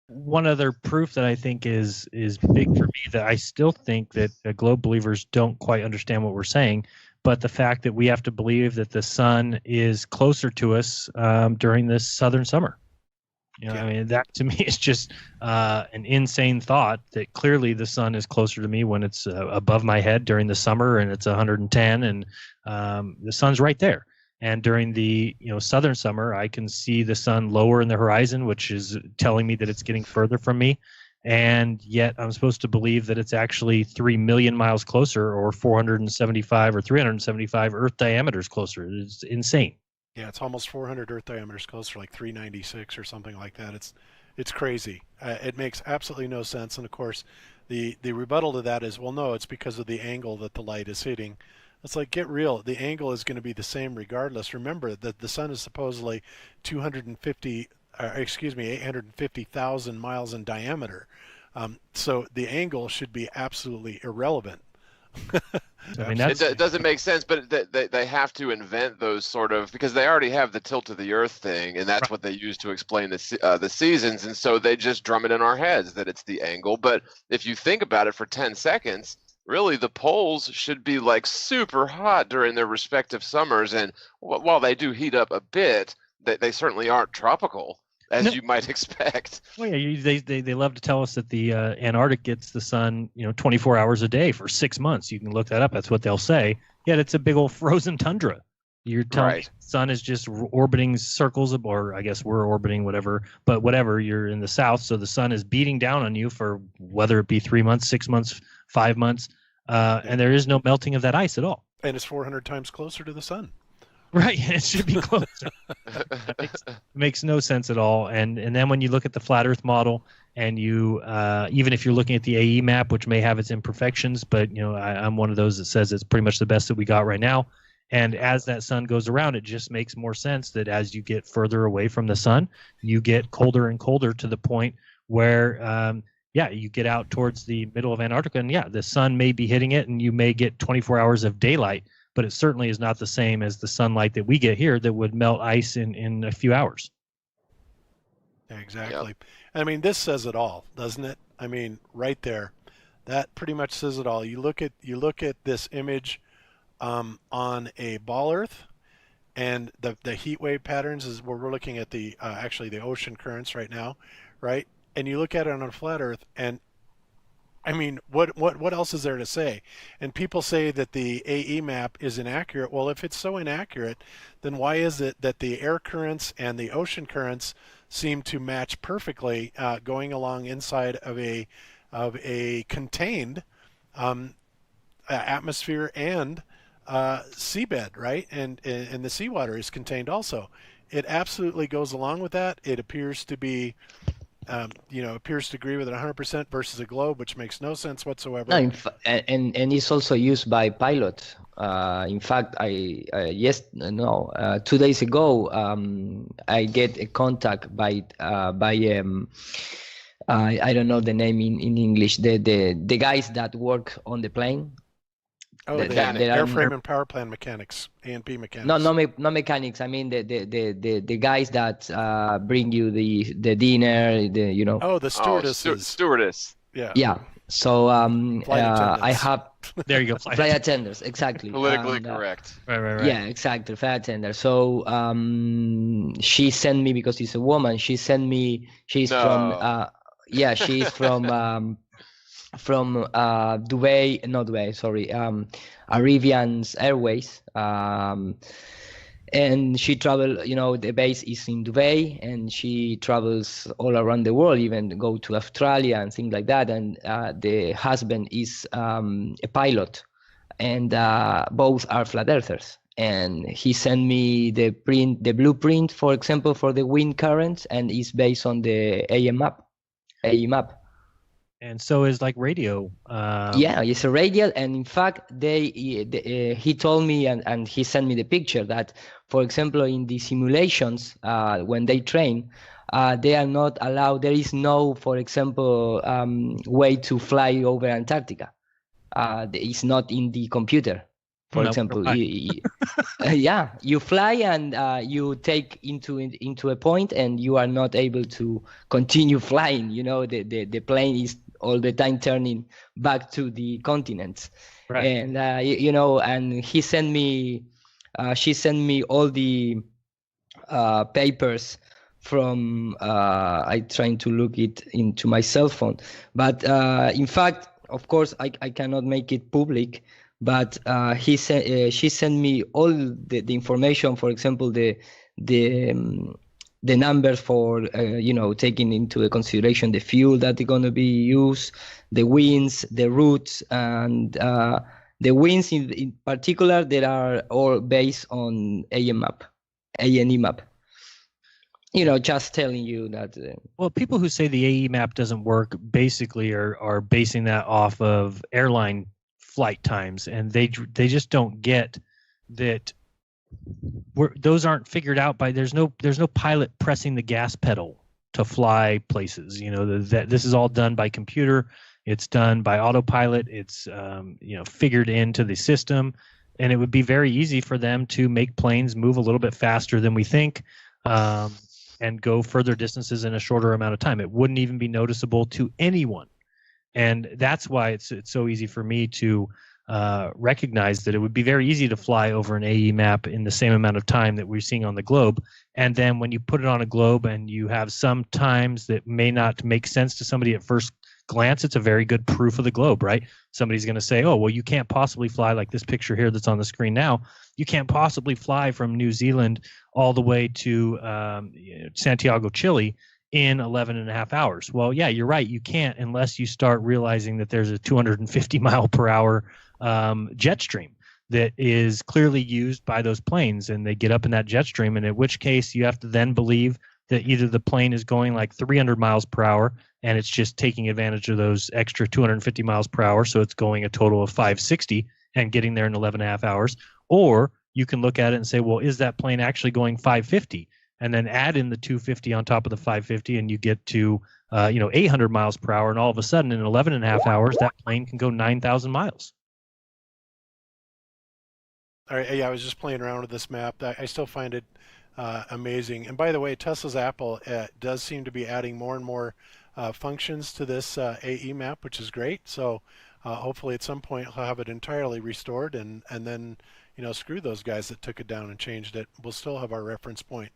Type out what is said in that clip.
One other proof that I think is big for me, that I still think that globe believers don't quite understand what we're saying, but the fact that we have to believe that the sun is closer to us during this southern summer. I mean, that to me is just an insane thought, that clearly the sun is closer to me when it's above my head during the summer and it's 110, and the sun's right there. And during the southern summer, I can see the sun lower in the horizon, which is telling me that it's getting further from me. And yet I'm supposed to believe that it's actually 3 million miles closer, or 475 or 375 Earth diameters closer. It's insane. Yeah, it's almost 400 Earth diameters closer, like 396 or something like that. It's crazy. It makes absolutely no sense. And of course, the rebuttal to that is, well, no, it's because of the angle that the light is hitting. It's like, get real. The angle is going to be the same regardless. Remember that the sun is supposedly 850,000 miles in diameter. So the angle should be absolutely irrelevant. I mean, it doesn't make sense, but they have to invent those sort of, because they already have the tilt of the Earth thing, and that's what they use to explain the seasons, and so they just drum it in our heads that it's the angle. But if you think about it for 10 seconds, really the poles should be like super hot during their respective summers, and while they do heat up a bit, they certainly aren't tropical, as you might expect. Well, yeah, they love to tell us that the Antarctic gets the sun 24 hours a day for 6 months. You can look that up. That's what they'll say. Yet it's a big old frozen tundra. You're telling me the sun is just orbiting circles, or I guess we're orbiting whatever, but whatever, you're in the south, so the sun is beating down on you for whether it be 3 months, 6 months, 5 months, and there is no melting of that ice at all. And it's 400 times closer to the sun. Right, it should be closer. It makes no sense at all. And then when you look at the flat Earth model, and you even if you're looking at the AE map, which may have its imperfections, but I'm one of those that says it's pretty much the best that we got right now. And as that sun goes around, it just makes more sense that as you get further away from the sun, you get colder and colder, to the point where you get out towards the middle of Antarctica, and the sun may be hitting it, and you may get 24 hours of daylight. But it certainly is not the same as the sunlight that we get here that would melt ice in a few hours. Exactly. Yep. I mean, this says it all, doesn't it? I mean, right there, that pretty much says it all. You look at this image on a ball Earth, and the heat wave patterns is where we're looking at the actually the ocean currents right now, right? And you look at it on a flat Earth, and I mean, what else is there to say? And people say that the AE map is inaccurate. Well, if it's so inaccurate, then why is it that the air currents and the ocean currents seem to match perfectly, going along inside of a contained atmosphere and seabed, right? And the seawater is contained also. It absolutely goes along with that. It appears to be. Appears to agree with it 100% versus a globe, which makes no sense whatsoever. No, and it's also used by pilots. In fact, 2 days ago, I get a contact by I don't know the name in English. The guys that work on the plane. Oh, the airframe and power plant mechanics, A&P mechanics. No mechanics. I mean the guys that bring you the dinner. Oh, the stewardesses. Stewardess. Yeah. Yeah. So I have. There you go. Flight attendants, exactly. Politically correct. Right. Yeah, exactly. Flight attendant. So she sent me, because she's a woman. She sent me. She's from. She's from Dubai, not Dubai, sorry, Arabian Airways, and she traveled, the base is in Dubai, and she travels all around the world, even go to Australia and things like that, and the husband is a pilot, and both are flat earthers. And he sent me the blueprint, for example, for the wind currents, and it's based on the AE map. And so is like radio. It's a radio, and in fact, he told me, and he sent me the picture that, for example, in the simulations, when they train, they are not allowed. There is no, for example, way to fly over Antarctica. It's not in the computer. For example, yeah, you fly and you take into a point, and you are not able to continue flying. You know, the plane is all the time turning back to the continents. Right. And you know, and she sent me all the papers from I trying to look it into my cell phone, but in fact, of course, I cannot make it public. But she sent me all the information. For example, the numbers for you know, taking into consideration the fuel that is going to be used, the winds, the routes, and the winds in particular that are all based on ANE map. You know, just telling you that. Well, people who say the AE map doesn't work basically are basing that off of airline flight times, and they just don't get that those aren't figured out by there's no pilot pressing the gas pedal to fly places. You know, that this is all done by computer. It's done by autopilot. It's you know, figured into the system, and it would be very easy for them to make planes move a little bit faster than we think. And go further distances in a shorter amount of time. It wouldn't even be noticeable to anyone. And that's why it's so easy for me to recognize that it would be very easy to fly over an AE map in the same amount of time that we're seeing on the globe. And then when you put it on a globe and you have some times that may not make sense to somebody at first glance, it's a very good proof of the globe, right? Somebody's going to say, oh, well, you can't possibly fly like this picture here that's on the screen now. You can't possibly fly from New Zealand all the way to Santiago, Chile in 11 and a half hours. Well, yeah, you're right. You can't unless you start realizing that there's a 250 mile per hour jet stream that is clearly used by those planes, and they get up in that jet stream, and in which case you have to then believe that either the plane is going like 300 miles per hour and it's just taking advantage of those extra 250 miles per hour, so it's going a total of 560 and getting there in 11 and a half hours. Or you can look at it and say, well, is that plane actually going 550? And then add in the 250 on top of the 550, and you get to 800 miles per hour, and all of a sudden in 11 and a half hours that plane can go 9,000 miles. All right, yeah, I was just playing around with this map. I still find it amazing. And by the way, Tesla's Apple does seem to be adding more and more functions to this AE map, which is great. So hopefully at some point he'll have it entirely restored, and then, you know, screw those guys that took it down and changed it. We'll still have our reference point.